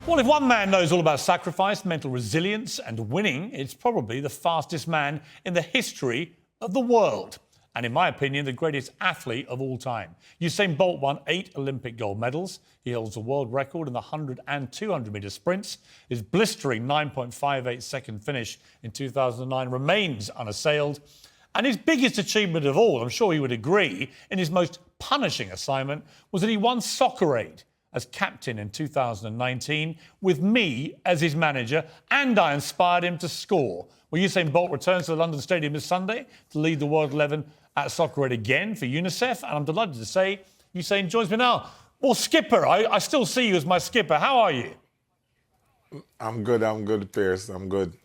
Well, if one man knows all about sacrifice, mental resilience and winning, it's probably the fastest man in the history of the world. And in my opinion, the greatest athlete of all time. Usain Bolt won 8 Olympic gold medals. He holds a world record in the 100 and 200 metre sprints. His blistering 9.58 second finish in 2009 remains unassailed. And his biggest achievement of all, I'm sure he would agree, in his most punishing assignment, was that he won Soccer Aid as captain in 2019 with me as his manager, and I inspired him to score. Well, Usain Bolt returns to the London Stadium this Sunday to lead the World 11 at Soccer Aid again for UNICEF, and I'm delighted to say Usain joins me now. Well, skipper, I still see you as my skipper. How are you? I'm good, Piers, I'm good.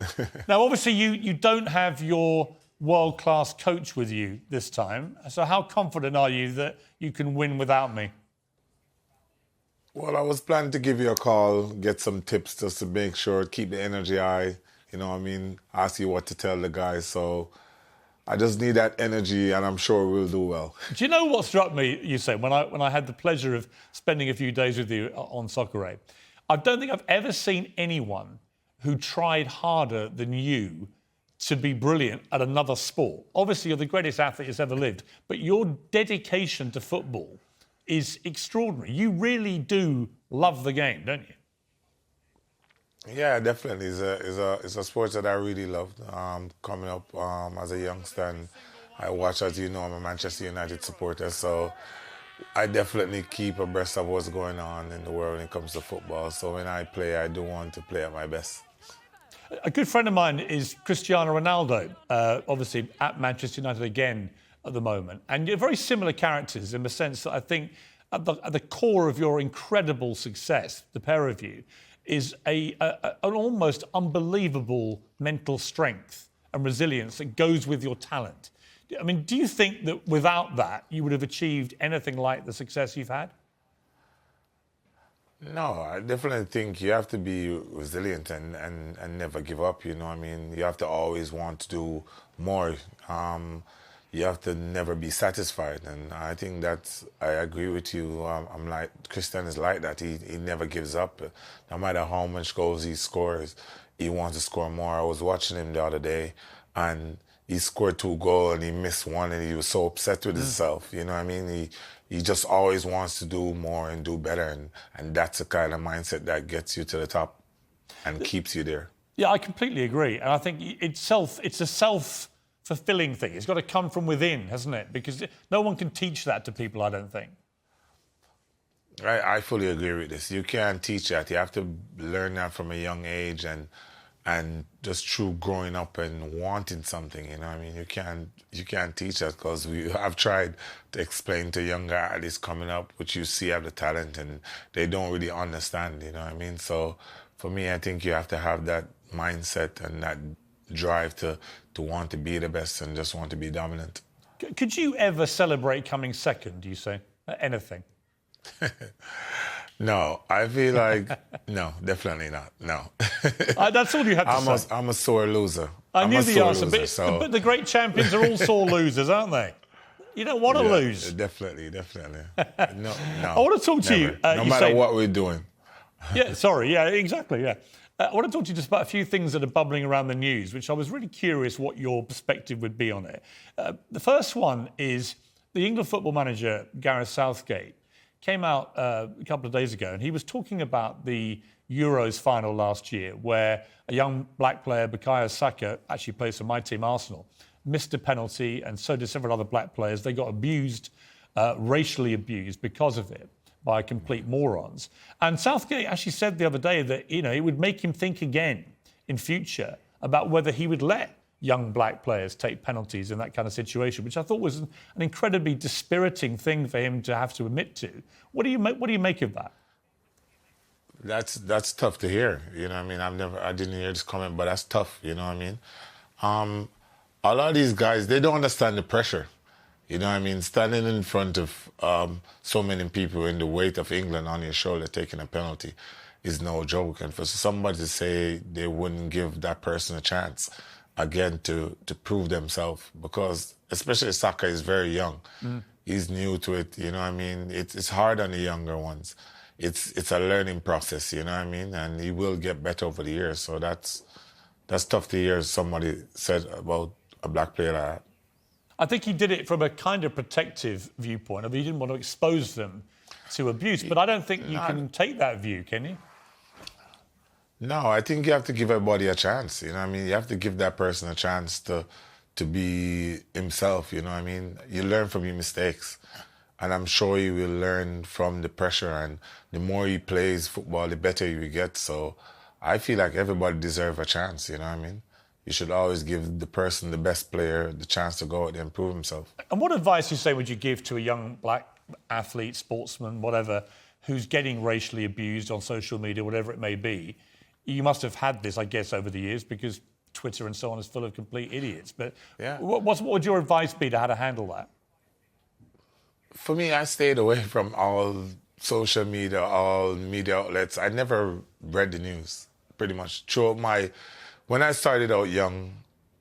Now, obviously, you don't have your world-class coach with you this time, so how confident are you that you can win without me? Well, I was planning to give you a call, get some tips just to make sure, keep the energy high, you know what I mean, ask you what to tell the guys, so I just need that energy and I'm sure we'll do well. Do you know what struck me, Usain, when I had the pleasure of spending a few days with you on Soccer Aid? I don't think I've ever seen anyone who tried harder than you to be brilliant at another sport. Obviously, you're the greatest athlete that's ever lived, but your dedication to football is extraordinary. You really do love the game, don't you? Yeah, definitely. It's a sport that I really loved. Coming up as a youngster, and I watch, as you know, I'm a Manchester United supporter, so I definitely keep abreast of what's going on in the world when it comes to football. So when I play, I do want to play at my best. A good friend of mine is Cristiano Ronaldo, obviously at Manchester United again at the moment. And you're very similar characters in the sense that I think at the core of your incredible success, the pair of you, is an almost unbelievable mental strength and resilience that goes with your talent. I mean, do you think that without that, you would have achieved anything like the success you've had? No, I definitely think you have to be resilient and never give up, you know what I mean? You have to always want to do more. You have to never be satisfied, and I think I agree with you. I'm like, Cristiano is like that. He never gives up. No matter how much goals he scores, he wants to score more. I was watching him the other day, and he scored 2 goals and he missed 1, and he was so upset with himself. You know what I mean? He just always wants to do more and do better, and that's the kind of mindset that gets you to the top and keeps you there. Yeah, I completely agree, and I think it's a self-fulfilling thing. It's got to come from within, hasn't it? Because no one can teach that to people, I don't think. I fully agree with this. You can't teach that. You have to learn that from a young age and just through growing up and wanting something, you know what I mean? You can't teach that, because I've tried to explain to younger athletes coming up, which you see have the talent, and they don't really understand, you know what I mean? So for me, I think you have to have that mindset and that drive to want to be the best and just want to be dominant. Could you ever celebrate coming second, do you say? Anything? No, I feel like, no, definitely not, no. That's all you had to say. I'm a sore loser. I knew the answer, loser, but the great champions are all sore losers, aren't they? You don't want to lose. Definitely. No, I want to talk to you. No matter what we're doing. Yeah, sorry, yeah, exactly, yeah. I want to talk to you just about a few things that are bubbling around the news, which I was really curious what your perspective would be on it. The first one is the England football manager, Gareth Southgate, came out a couple of days ago, and he was talking about the Euros final last year, where a young black player, Bukayo Saka, actually plays for my team, Arsenal, missed a penalty, and so did several other black players. They got abused, racially abused because of it by complete morons. And Southgate actually said the other day that, you know, it would make him think again in future about whether he would let young black players take penalties in that kind of situation, which I thought was an incredibly dispiriting thing for him to have to admit to. What do you make of that? That's tough to hear. You know what I mean? I didn't hear this comment, but that's tough. You know what I mean? A lot of these guys, they don't understand the pressure. You know what I mean? Standing in front of so many people in the weight of England on your shoulder taking a penalty is no joke. And for somebody to say they wouldn't give that person a chance, again, to prove themselves, because especially Saka is very young. He's new to it, you know what I mean? It's hard on the younger ones. it's a learning process, you know what I mean? And he will get better over the years. So that's tough to hear somebody said about a black player like that. I think he did it from a kind of protective viewpoint. I mean, he didn't want to expose them to abuse, but I don't think you can take that view, can you? No, I think you have to give everybody a chance, you know what I mean? You have to give that person a chance to be himself, you know what I mean? You learn from your mistakes. And I'm sure he will learn from the pressure, and the more he plays football, the better he will get. So I feel like everybody deserves a chance, you know what I mean? You should always give the person, the best player, the chance to go out there and prove himself. And what advice, you say, would you give to a young black athlete, sportsman, whatever, who's getting racially abused on social media, whatever it may be? You must have had this, I guess, over the years, because Twitter and so on is full of complete idiots. But yeah. What would your advice be to how to handle that? For me, I stayed away from all social media, all media outlets. I never read the news, pretty much. When I started out young,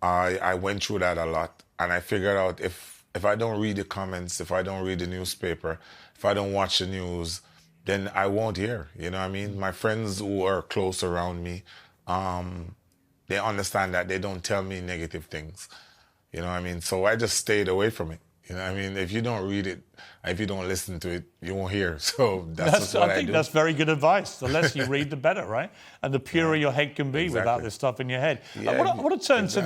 I went through that a lot. And I figured out if I don't read the comments, if I don't read the newspaper, if I don't watch the news, then I won't hear, you know what I mean? My friends who are close around me, they understand that they don't tell me negative things, you know what I mean? So I just stayed away from it. You know what I mean? If you don't read it, if you don't listen to it, you won't hear. So that's what I do. I think that's very good advice. The less you read, the better, right? And the purer your head can be without this stuff in your head. Yeah, I want to turn to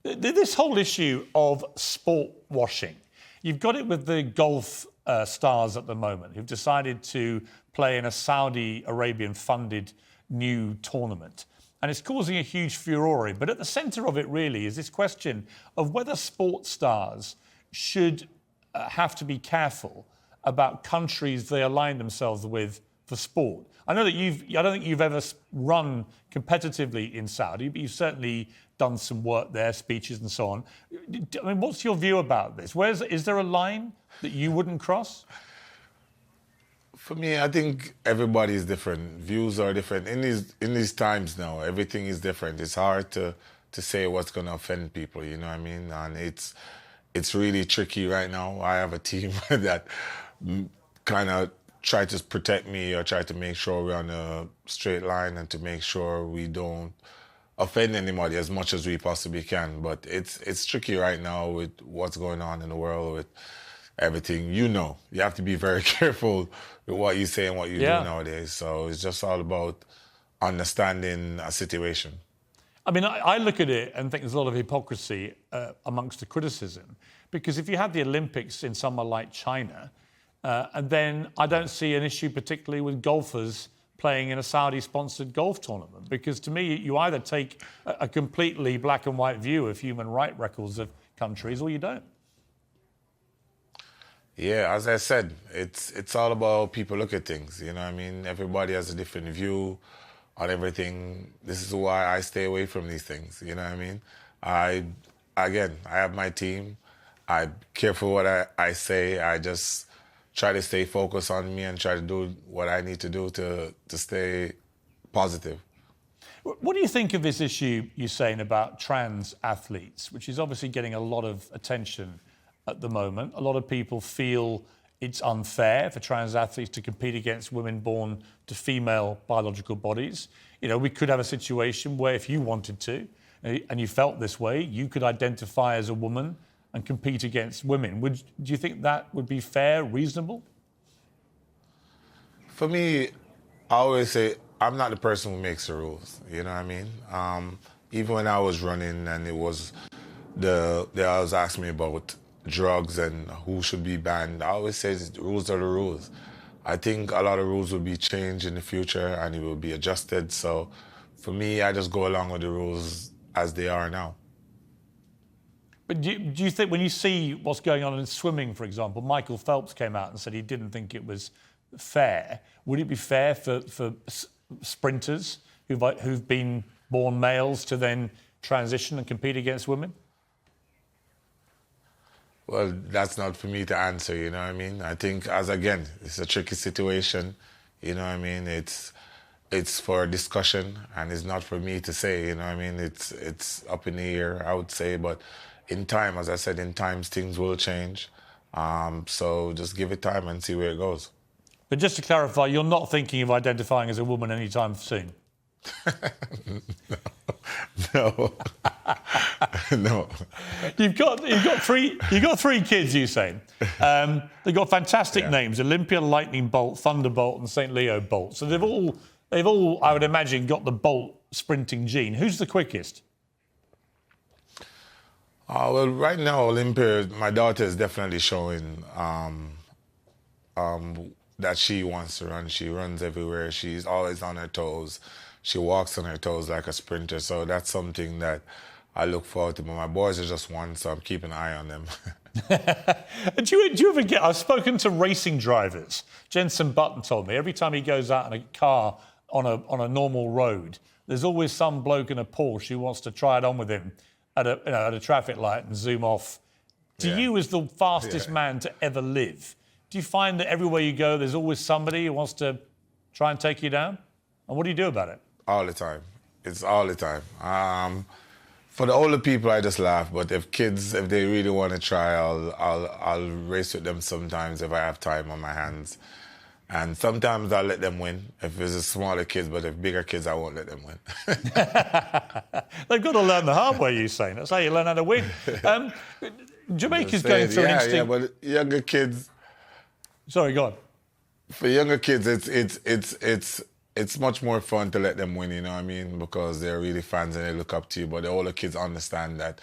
this whole issue of sport washing. You've got it with the golf stars at the moment who've decided to play in a Saudi Arabian-funded new tournament. And it's causing a huge furore. But at the centre of it really is this question of whether sports stars should have to be careful about countries they align themselves with for sport. I know that I don't think you've ever run competitively in Saudi, but you've certainly done some work there, speeches and so on. I mean, what's your view about this? Is there a line that you wouldn't cross? For me, I think everybody is different. Views are different. In these times now, everything is different. It's hard to say what's going to offend people, you know what I mean? And it's really tricky right now. I have a team that kind of try to protect me or try to make sure we're on a straight line and to make sure we don't offend anybody as much as we possibly can. But it's tricky right now with what's going on in the world with everything. You know, you have to be very careful with what you say and what you do nowadays. So it's just all about understanding a situation. I mean, I look at it and think there's a lot of hypocrisy amongst the criticism, because if you have the Olympics in somewhere like China, and then I don't see an issue particularly with golfers playing in a Saudi-sponsored golf tournament, because to me, you either take a completely black and white view of human rights records of countries or you don't. Yeah, as I said, it's all about how people look at things, you know what I mean? Everybody has a different view on everything. This is why I stay away from these things, you know what I mean? I have my team. I'm careful what I say. I just try to stay focused on me and try to do what I need to do to stay positive. What do you think of this issue, Usain, about trans athletes, which is obviously getting a lot of attention at the moment? A lot of people feel it's unfair for trans athletes to compete against women born to female biological bodies. You know, we could have a situation where if you wanted to, and you felt this way, you could identify as a woman and compete against women. Do you think that would be fair, reasonable? For me, I always say, I'm not the person who makes the rules, you know what I mean? Even when I was running and they was asking me about drugs and who should be banned, I always say the rules are the rules. I think a lot of rules will be changed in the future and it will be adjusted. So for me, I just go along with the rules as they are now. But do you think when you see what's going on in swimming, for example, Michael Phelps came out and said he didn't think it was fair. Would it be fair for sprinters who've been born males to then transition and compete against women? Well, that's not for me to answer, you know what I mean? I think, it's a tricky situation, you know what I mean? It's for discussion and it's not for me to say, you know what I mean? It's up in the air, I would say, but in time, as I said, things will change. So just give it time and see where it goes. But just to clarify, you're not thinking of identifying as a woman anytime soon? No. No. You've got three kids, Usain. They've got fantastic names: Olympia, Lightning Bolt, Thunderbolt, and St. Leo Bolt. So they've all, I would imagine, got the Bolt sprinting gene. Who's the quickest? Well, right now, Olympia, my daughter is definitely showing that she wants to run. She runs everywhere. She's always on her toes. She walks on her toes like a sprinter. So that's something that I look forward to. But my boys are just one, so I'm keeping an eye on them. Do you ever get... I've spoken to racing drivers. Jensen Button told me every time he goes out in a car on a normal road, there's always some bloke in a Porsche who wants to try it on with him at a traffic light and zoom off. Do you, as the fastest man to ever live, do you find that everywhere you go, there's always somebody who wants to try and take you down? And what do you do about it? All the time. It's all the time. For the older people, I just laugh. But if they really want to try, I'll race with them sometimes if I have time on my hands. And sometimes I'll let them win if it's a smaller kids, but if bigger kids, I won't let them win. They've got to learn the hard way, Usain. That's how you learn how to win. Jamaica's going through an interesting... Yeah, but younger kids... Sorry, go on. For younger kids, it's much more fun to let them win, you know what I mean? Because they're really fans and they look up to you. But the older kids understand that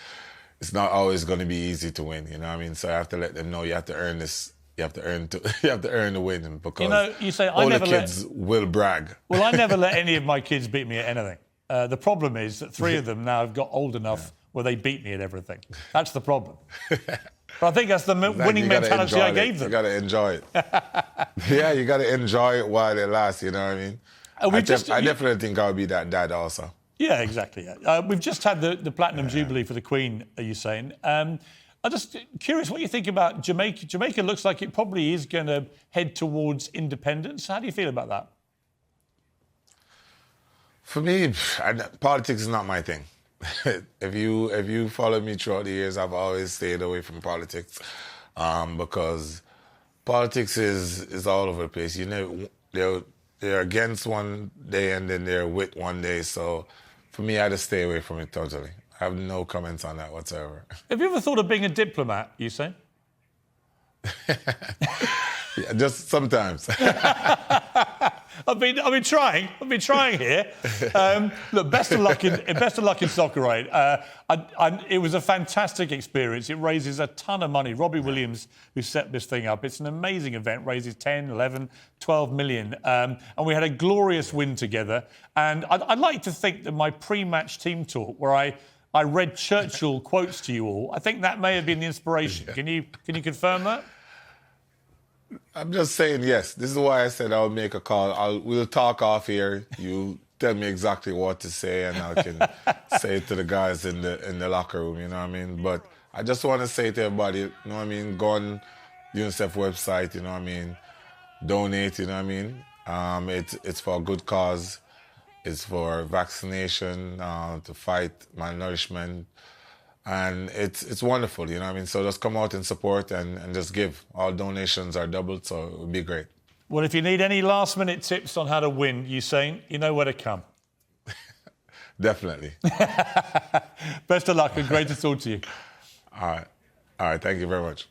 it's not always going to be easy to win, you know what I mean? So I have to let them know you have to earn this. You have to earn the win, because you say older kids will brag. Well, I never let any of my kids beat me at anything. The problem is that 3 of them now have got old enough where they beat me at everything. That's the problem. But I think that's the winning mentality I gave them. You got to enjoy it. Yeah, you got to enjoy it while it lasts, you know what I mean? I definitely think I'll be that dad also. Yeah, exactly. Yeah. We've just had the Platinum Jubilee for the Queen, are you saying? I'm just curious what you think about Jamaica. Jamaica looks like it probably is going to head towards independence. How do you feel about that? For me, politics is not my thing. If you follow me throughout the years, I've always stayed away from politics, because politics is all over the place. You know, they're against one day and then they're with one day. So for me, I just stay away from it totally. I have no comments on that whatsoever. Have you ever thought of being a diplomat, Usain? Yeah, just sometimes. I've been trying here. Look, best of luck in soccer, right? It was a fantastic experience. It raises a ton of money. Robbie Williams, who set this thing up, it's an amazing event. Raises 10, 11, 12 million, and we had a glorious win together. And I'd like to think that my pre-match team talk, where I read Churchill quotes to you all, I think that may have been the inspiration. Can you confirm that? I'm just saying yes. This is why I said I'll make a call. We'll talk off here. You tell me exactly what to say, and I can say it to the guys in the locker room. You know what I mean? But I just want to say to everybody, you know what I mean? Go on the UNICEF website. You know what I mean? Donate. You know what I mean? It's for a good cause. It's for vaccination, to fight malnourishment. And it's wonderful, you know what I mean? So just come out and support and just give. All donations are doubled, so it would be great. Well, if you need any last-minute tips on how to win, Usain, you know where to come. Definitely. Best of luck and great to talk to you. All right. Thank you very much.